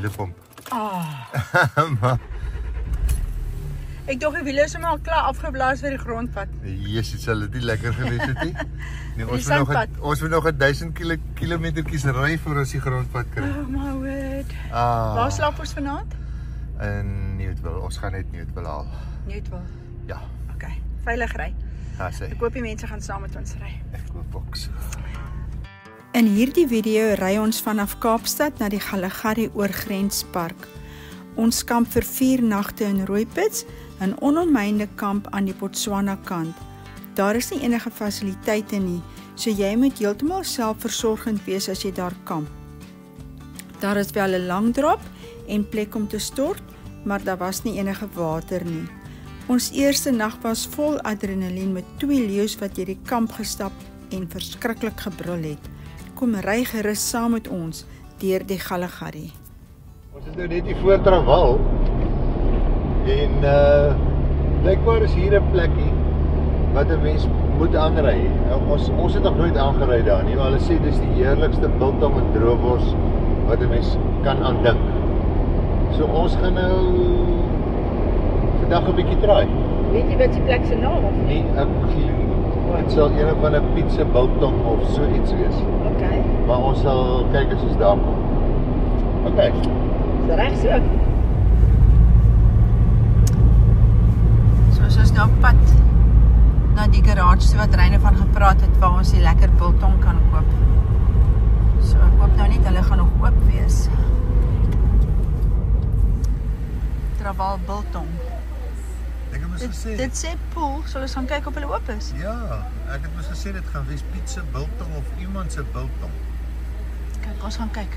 wielepomp. Ah. Ek dog die wiele is al klaar afgeblaas vir die grondpad. Jesus, sal dit nie lekker gewees het nie. Nee, ons moet nog 1000 kilometertjies ry voor ons die grondpad kry. Oh my word. Waar slaap ons vanaand? In Newtville. Ons gaan net Newtville haal. Newtville? Ja. Ok, veilig ry. Ja, sê. Ek hoop die mense gaan saam met ons ry. Ek hoop ook so. In hierdie video ry ons vanaf Kaapstad na die Kalahari Oorgrenspark. Ons kamp vir 4 nagte in Rooipits, 'n onomheinde kamp aan die Botswana kant. Daar is nie enige fasiliteite nie, so jy moet heeltemal selfversorgend wees as jy daar kamp. Daar is wel 'n lang drop en plek om te stort, maar daar was nie enige water nie. Ons eerste nag was vol adrenalien met 2 leeu's wat deur die kamp gestap en verskriklik gebrul het. Kom ry gerus saam met ons deur die Kalahari. Ons is nou net hier voor Trawal en blijkbaar is hier 'n plekkie wat 'n mens moet aanry. Ons het nog nooit aangery daar nie, maar hulle sê dis die heerlikste biltong en droëwors wat 'n mens kan aandink. So ons gaan nou vandag 'n bietjie try. Weet jy wat die plek se naam of nie? Dit sal een van 'n pizza biltong of so iets wees. Okay. Maar ons sal kyk as ons daar kom. Okay. Is reg so? So ons is nou op pad na die garage wat Reine van gepraat het waar ons die lekker biltong kan koop. So ek hoop nou net hulle gaan nog oop wees. Trawal biltong. Ek het mos gesê. Dit sê pool, sal ons gaan kyk of hulle oop is? Ja, ek het mos gesê dit gaan wees pizza biltong of iemand se biltong. Kyk, ons gaan kyk.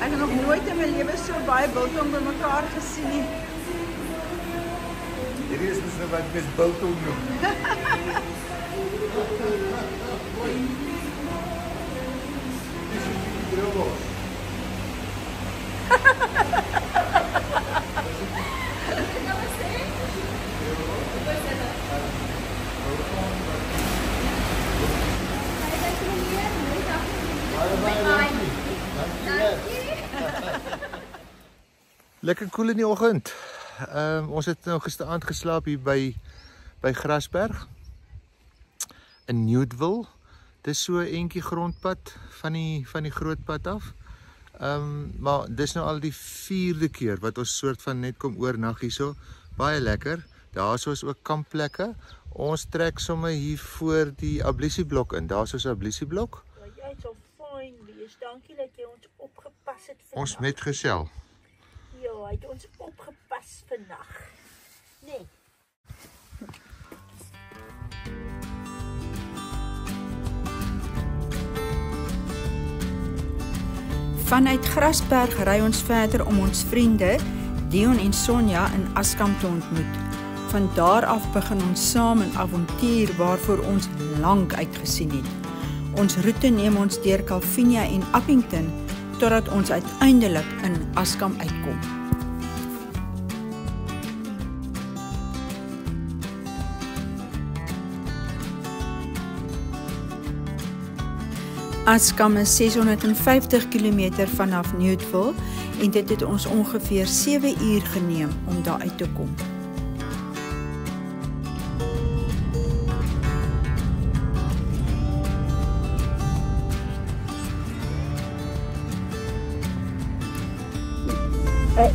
Ek het nog nooit in my lewe so baie biltong bymekaar gesien nie. Hierdie is mos nou wat mens biltong noem. Lekker koel in die oggend. Ons het nou gisteraand geslaap hier by Grasberg in Newtville. Dis so 'n entjie grondpad van die groot pad af. Maar dis nou al die 4de keer wat ons soort van net kom oornag hierso. Baie lekker. Daarso is ook kampplekke. Ons trek sommer hier voor die ablisieblok in. Daarso is 'n ablisieblok. Ja, jy sal fyn wees. Dankie dat jy ons opgepas het vandag. Ons met gesel. Ja, hy het ons opgepas vandag. Nee. Vanuit Grasberg ry ons verder om ons vriende Dion en Sonja in Askamp te ontmoet. Van daar af begin ons saam 'n avontuur waarvoor ons lank uitgesien het. Ons roete neem ons deur Calvinia en Appington totdat ons uiteindelik in Askamp uitkom. Askamp is 650 km vanaf Newtville en dit het ons ongeveer 7 uur geneem om daar uit te kom.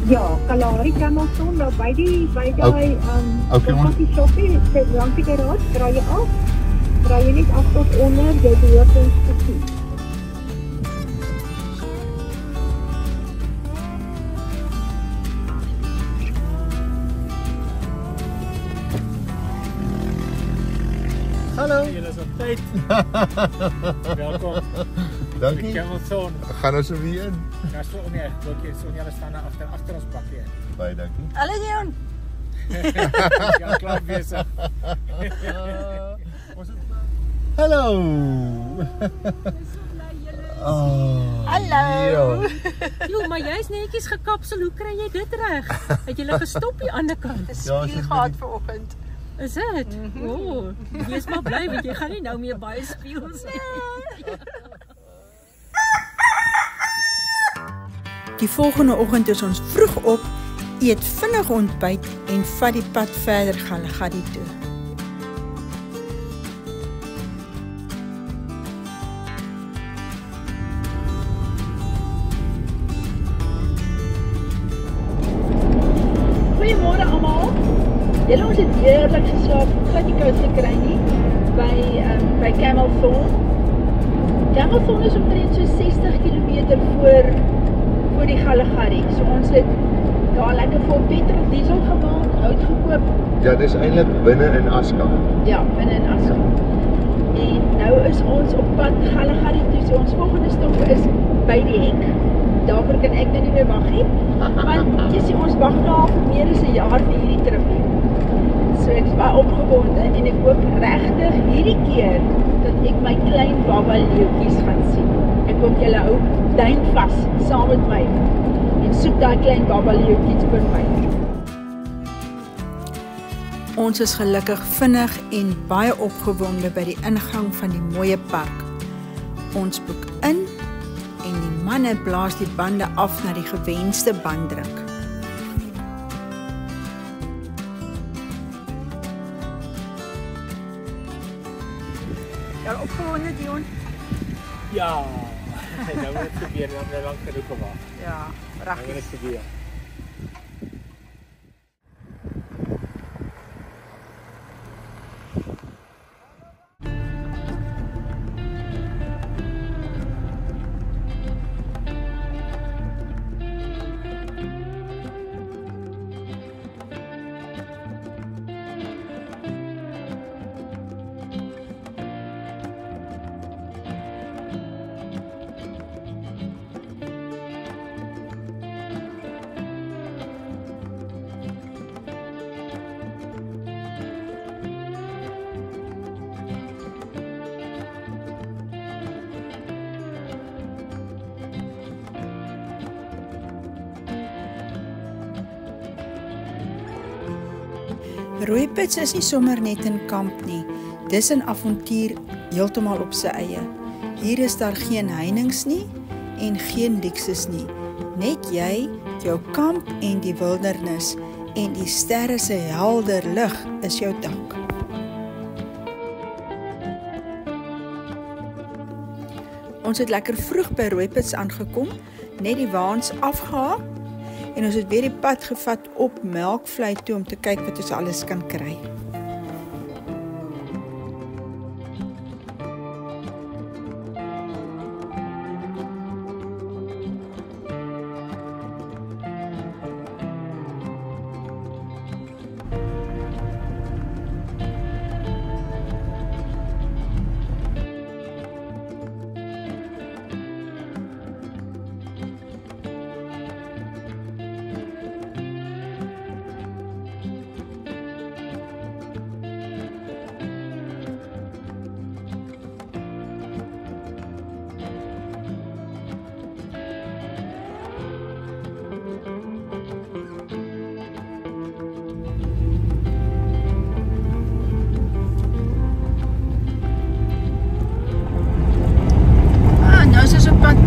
Ja, Kalahari Camelton, nou by die okay, shoppie, sit langs die garage, draai jy af. Draai jy net af tot onder, jy behoort ons te sien. Hallo. Julle is op tyd. Welkom. Dankie. Camelton. Gaan ons so weer in. Ja, so nee, okay, so julle staan daar agter ons bakkie. Baie dankie. Hallo Dion. Ja, klaar besig. Hallo. Hallo. Jo, maar jy's netjies gekapsel. Hoe kry jy dit reg? Het jy gestop die ander kant? Dis spier gehad vanoggend. Is dit? O, wees maar bly want jy gaan nie nou meer baie speel sê. Die volgende oggend is ons vroeg op, eet vinnig ontbyt en vat die pad verder Galagadi toe. Goeiemôre almal. Julle ons het heerlik geslaap, glad nie koud gekry nie by Camel Thorn. Camel Thorn is omtrent so 60 km voor die Galagadi. So ons het daar lekker vol petrol, diesel gemaak, hout gekoop. Ja, dis eintlik binne in Askam. Ja, binne in Askam. En nou is ons op pad Galagadi toe. So ons volgende stop is by die hek. Daarvoor kan ek nou nie meer wag nie. Want jy sien ons wag nou al vir meer as 'n jaar vir hierdie trip nie. So ek is baie opgewonde en ek hoop regtig hierdie keer dat ek my klein baba leeuetjies gaan sien. Ek hoop julle hou duim vas saam met my en soek daai klein baba leeuetjies vir my. Ons is gelukkig vinnig en baie opgewonde by die ingang van die mooie park. Ons boek in en die manne blaas die bande af na die gewenste banddruk. Jy opgewonde, Dion? Ja, nou moet het gebeur, dan hebben we lang genoeg gewacht. Ja, Nou moet het gebeur. Rooipits is nie sommer net 'n kamp nie. Dis 'n avontuur heeltemal op sy eie. Hier is daar geen heininge nie en geen luksus nie. Net jy, jou kamp en die wildernis en die sterre se helder lig is jou dak. Ons het lekker vroeg by Rooipits aangekom, net die waans afgehaal en ons het weer die pad gevat op Melkvlei toe om te kyk wat ons alles kan kry.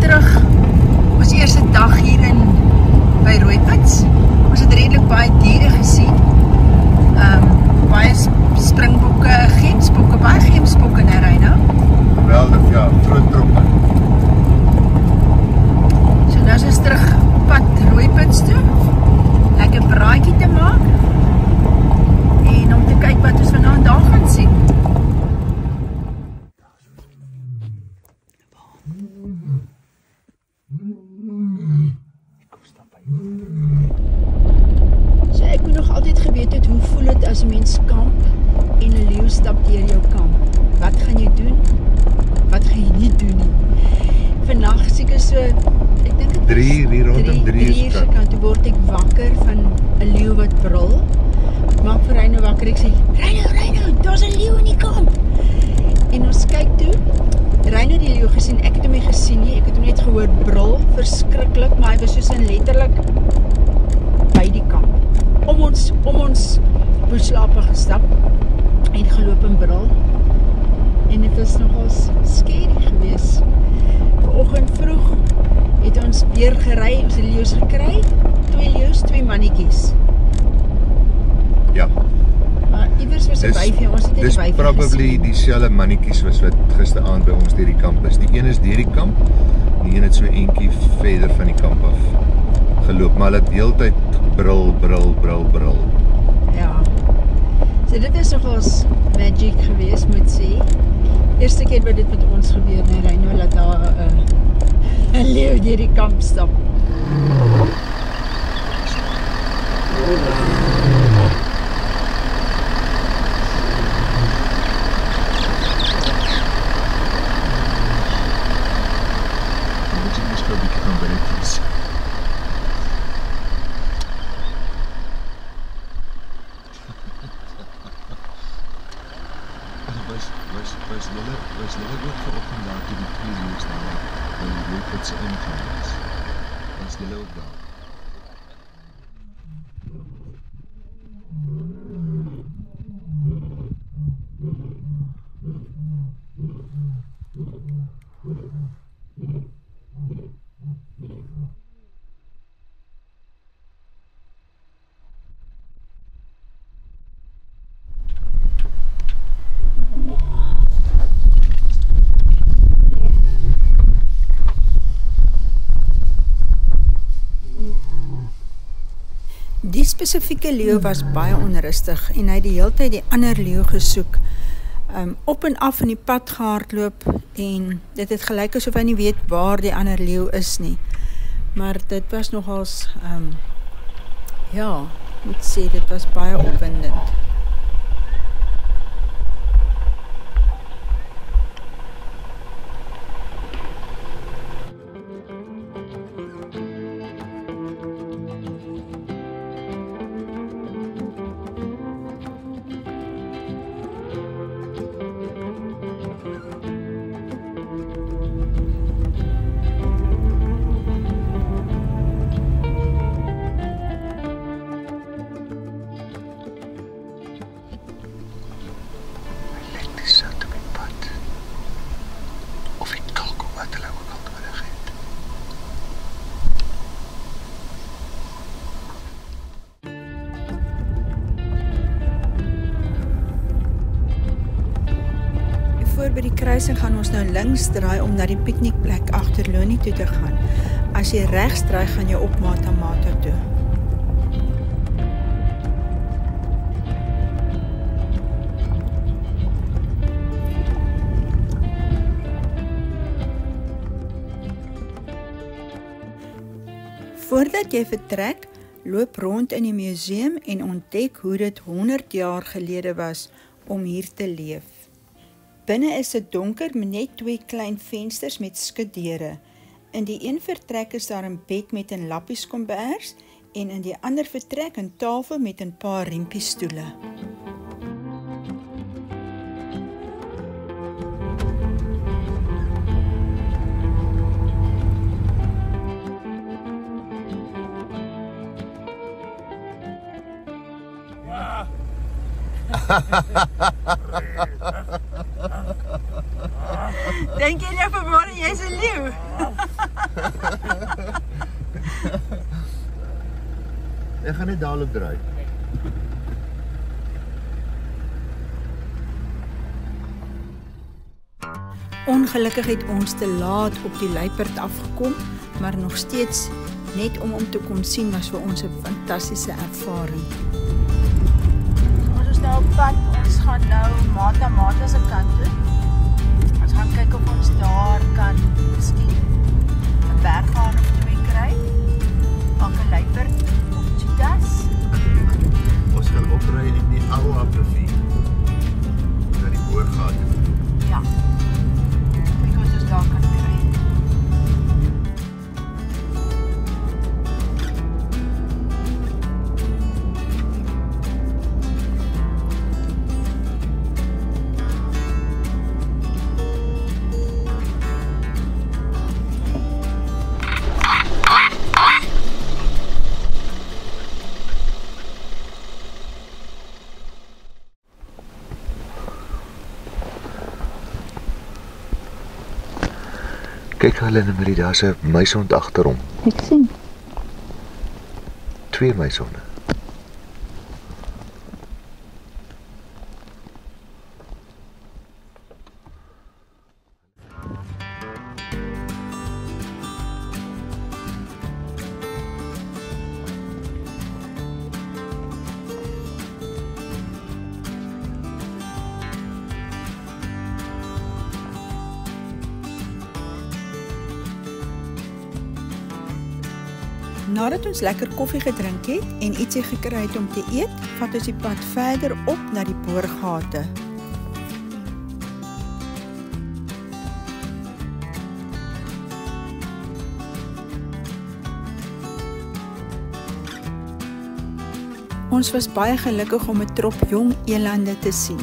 Terug, ons eerste dag hier by Rooipits. Ons het redelik baie diere gesien. Baie springbokke, gemsbokke, baie gemsbokke in Reino. Geweldig, ja, groot troepe. So nou is ons terug pad Rooipits toe. Lekker braaitjie te maak. En om te kyk wat ons vanaand daar gaan sien. So ek moet nog altyd geweet het, hoe voel het as 'n mens kamp en 'n leeu stap deur jou kamp? Wat gaan jy doen? Wat gaan jy nie doen nie? Vandag seker so, ek dink dit 3 uur rondom 3 uur se kant toe word ek wakker van 'n leeu wat brul. Ek maak vir Reino wakker, ek sê, Reino, daar's 'n leeu in die kamp. En ons kyk toe, Reino het die leeu gesien, ek het hom nie gesien nie, ek het hom net gehoor brul, verskriklik, maar hy was soos in letterlik by die kamp. Om ons boeslape gestap, en geloop en brul. En dit was nogals scary geweest. Vanoggend vroeg het ons weer gery, ons het leeu's gekry. 2 leeu's, 2 mannetjies. Ja. Maar iewers was 'n wyfie, ons het nie die wyfie Dis probably dieselfde mannetjies was wat gisteraand by ons deur die kamp is. Die een is deur die kamp, die een het so eentjie verder van die kamp af geloop, maar hulle het heeltyd brul. Ja. So dit is nogals magic geweest, moet sê. Eerste keer wat dit met ons gebeur, nee, Rhino, laat daar 'n leeu deur die kamp stap. Was julle ook vanoggend daar toe die 2 leeu's daar by die Roepitse ingang is? Was julle ook daar? Die spesifieke leeu was baie onrustig en hy het die hele tyd die ander leeu gesoek. Op en af in die pad gehardloop en dit het gelyk asof hy nie weet waar die ander leeu is nie. Maar dit was nogals, ja, moet sê, dit was baie opwindend. Voor by die kruising gaan ons nou links draai om na die piknikplek agter Lonie toe te gaan. As jy regs draai, gaan jy op Mata Mata toe. Voordat jy vertrek, loop rond in die museum en ontdek hoe dit 100 jaar gelede was om hier te leef. Binne is dit donker met net 2 klein vensters met skutdeure. In die een vertrek is daar 'n bed met 'n lappieskombers en in die ander vertrek 'n tafel met 'n paar riempiestoele. Dink jy nou vanmôre jy's 'n leeu? Ek gaan net dadelik draai. Ongelukkig het ons te laat op die luiperd afgekom, maar nog steeds net om te kon sien was vir ons 'n fantastiese ervaring. Ons is nou op pad, ons gaan nou Mata Mata se kant toe. Ons gaan kyk of ons daar kan miskien 'n berghaan of 2 kry. Pak 'n luiperd of cheetahs. Ons gaan opry in die Aua rivier. Na die Boorgat. Ja. Kyk ons is daar kan kry. Kyk hulle in Marie, daar's 'n muishond agter hom. Ek sien. 2 muishonde. Nadat ons lekker koffie gedrink het en ietsie gekry het om te eet, vat ons die pad verder op na die boorgate. Ons was baie gelukkig om 'n trop jong elande te sien.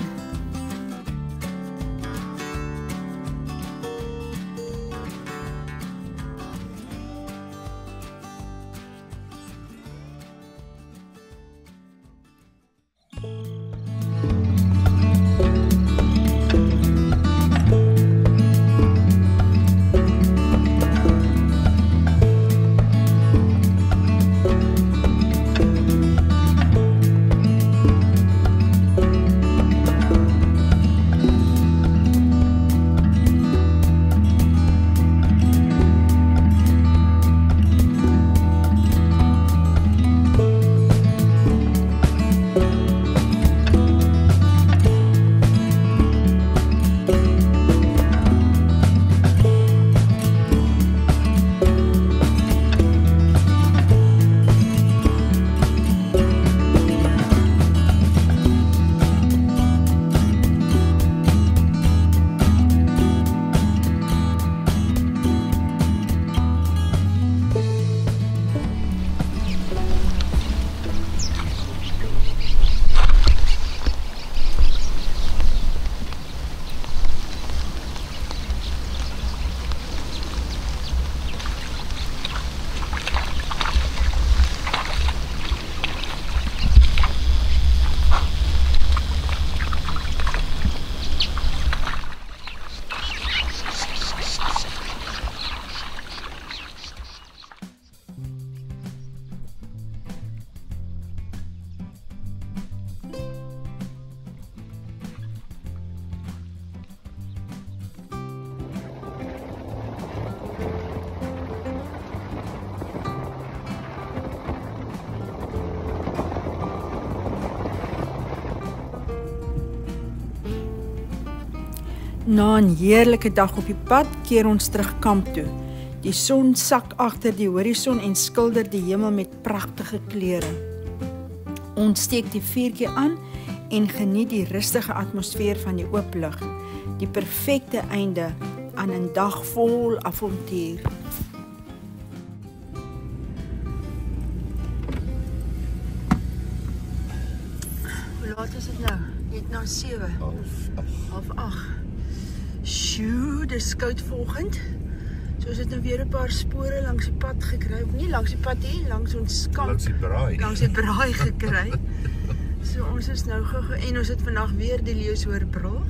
Na 'n heerlike dag op die pad keer ons terug kamp toe. Die son sak agter die horison en skilder die hemel met pragtige kleure. Ons steek die vuurtjie aan en geniet die rustige atmosfeer van die oop lug. Die perfekte einde aan 'n dag vol avontuur. Hoe laat is dit nou? Net na 7. Half 8. Sjoe, dis koud vanoggend. So ons het nou weer 'n paar spore langs die pad gekry. Nie langs die pad nie, langs ons kamp. Langs die braai. Langs die braai gekry. So ons is nou gou en ons het vandag weer die leeu's hoor brul.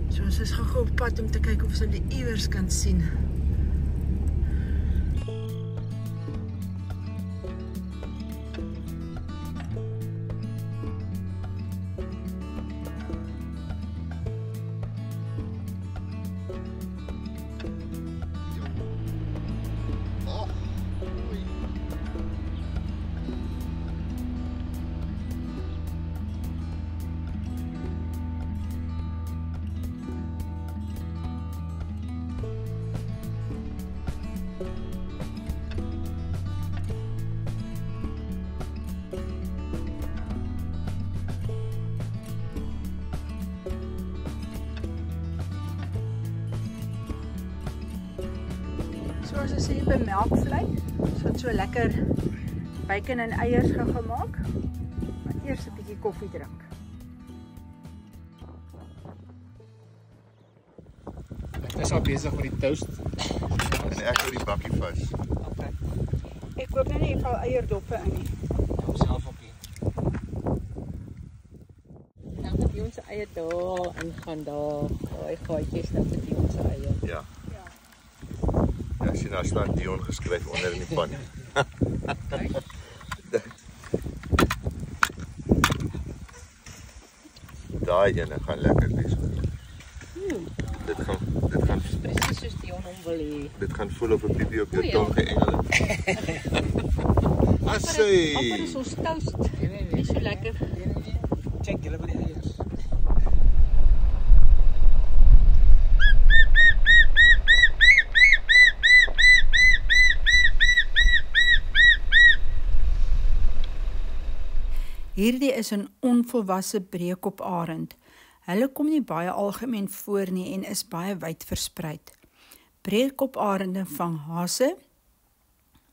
So ons is gou op pad om te kyk of ons hulle iewers kan sien. Soos ons sê by melkvlei, ons het so lekker bacon en eiers gemaak. Maar eers 'n bietjie koffie drink. Ek is al besig met die toast. En ek hou die bakkie vas. Okay. Ek koop nou nie jy val eierdoppe in nie. Nou self op hier. Dan moet jy ons eie daar ingaan daar. Daai gaatjies nou vir die ons eie. Ja. Ja. daar staan Dion geskryf onder in die pan. Daai ene gaan lekker wees. Dit gaan Presies soos Dion hom wil hê. dit gaan voel op 'n piepie op jou tong geëngel. Assai. Amper is ons toast. Nie so lekker. Check julle by die eiers. Hierdie is 'n onvolwasse breekoparend. Hulle kom nie baie algemeen voor nie en is baie wyd versprei. Breekoparende vang hase,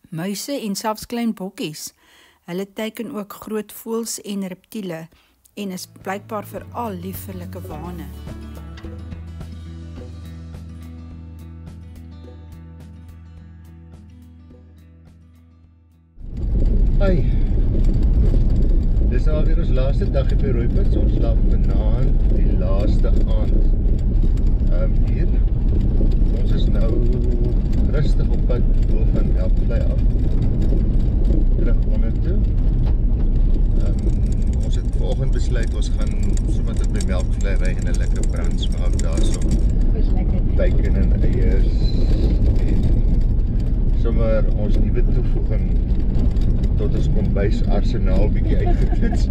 muise en selfs klein bokkies. Hulle teiken ook groot voëls en reptiele en is blykbaar veral lief vir likkewane. Hi. Dis alweer ons laaste dag op die Rooiput. Ons slaap vanaand die laaste aand. Hier. Ons is nou rustig op pad bo van Melkvlei af. Terug onder toe. Ons het vanoggend besluit ons gaan sommer tot by Melkvlei ry en 'n lekker brunch maak daarso. Dis lekker. Bacon en eiers en sommer ons nuwe toevoeging tot ons kombuisarsenaal bietjie uitgetoets.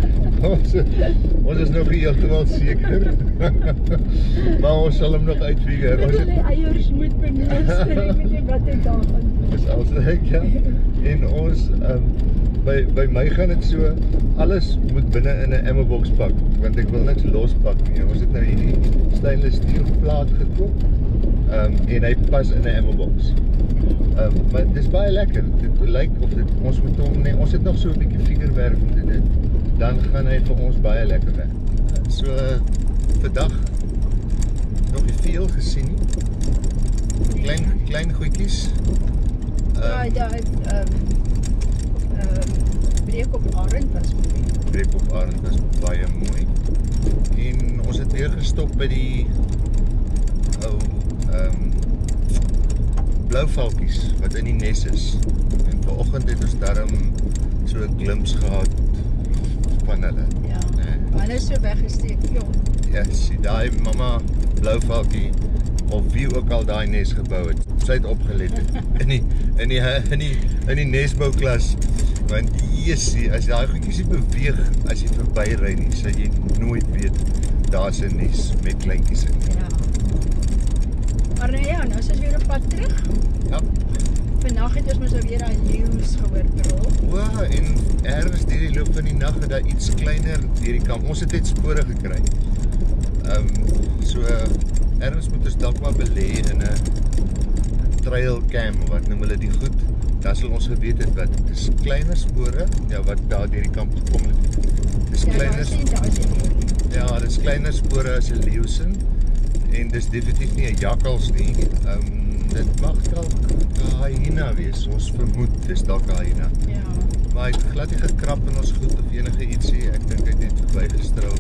Ons is nog nie heeltemal seker. Maar ons sal hom nog uitfigure. Ons het Die eiers moet beneus, ek weet nie wat dit daar gaan. is alsreg, ja. En ons by my gaan dit so alles moet binne in 'n ammobox pak, want ek wil niks lospak nie. Ons het nou hierdie stainless steel plaat gekoop. En hy pas in 'n ammobox. Maar dit is baie lekker. Dit lyk of dit ons moet hom nee, ons het nog so 'n bietjie figurewerk om te doen. Dan gaan hy vir ons baie lekker werk. So vandag nog nie veel gesien nie. Klein goedjies. Daai breekoparend was mooi. Breekoparend was baie mooi. En ons het weer gestop by die ou blouvalkies wat in die nes is. En vanoggend het ons darm so 'n glimpse gehad van hulle. Ja. Hulle is so weggesteek, jong. Ja, sien daai mamma blouvalkie of wie ook al daai nes gebou het. Sy het opgelet in die nesbouklas. Want jessie, as daai goedjies nie beweeg as jy verbyry nie, sal jy nooit weet daar's 'n nes met kleintjies in. Ja. Maar nou ja, nou is ons weer op pad terug. Ja. Vandag het ons mos weer daai leeu's gehoor brul. O, en ergens deur die loop van die nag het daar iets kleiner deur die kamp. Ons het net spore gekry. So ergens moet ons dalk maar belê in 'n trail cam, wat noem hulle die goed. Dan sal ons geweet het wat dit is kleiner spore, ja, wat daar deur die kamp gekom het. Dis kleiner. Ja, dis kleiner spore as 'n leeusin en dis definitief nie 'n jakkals nie. Dit mag dalk 'n hyena wees. Ons vermoed dis dalk 'n hyena. Ja. Maar hy het glad nie gekrap in ons goed of enige ietsie. Ek dink hy het net verbygestril.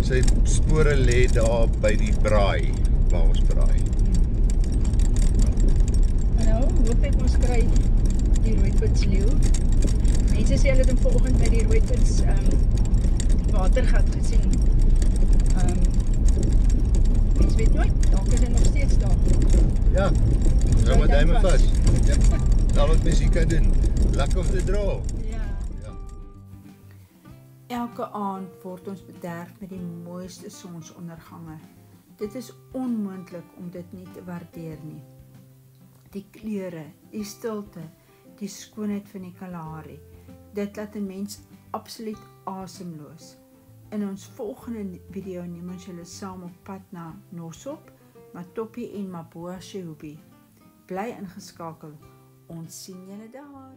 Sy spore lê daar by die braai waar ons braai. Nou, hoop ek ons kry die Rooiputsleeu. Mense sê hulle het hom vanoggend by die Rooiputs watergat gesien. Mens weet nooit, dalk is hy nog steeds daar. Ja, nou maar duime vas. Ja, daar wat mens hier kan doen. Luck of the draw. Ja. Ja. Elke aand word ons bederf met die mooiste sonsondergange. Dit is onmoontlik om dit nie te waardeer nie. Die kleure, die stilte, die skoonheid van die Kalahari. Dit laat 'n mens absoluut asemloos. In ons volgende video neem ons julle saam op pad na Nosop, Matopi en Maboa Shehubi. Bly ingeskakel. Ons sien julle daar.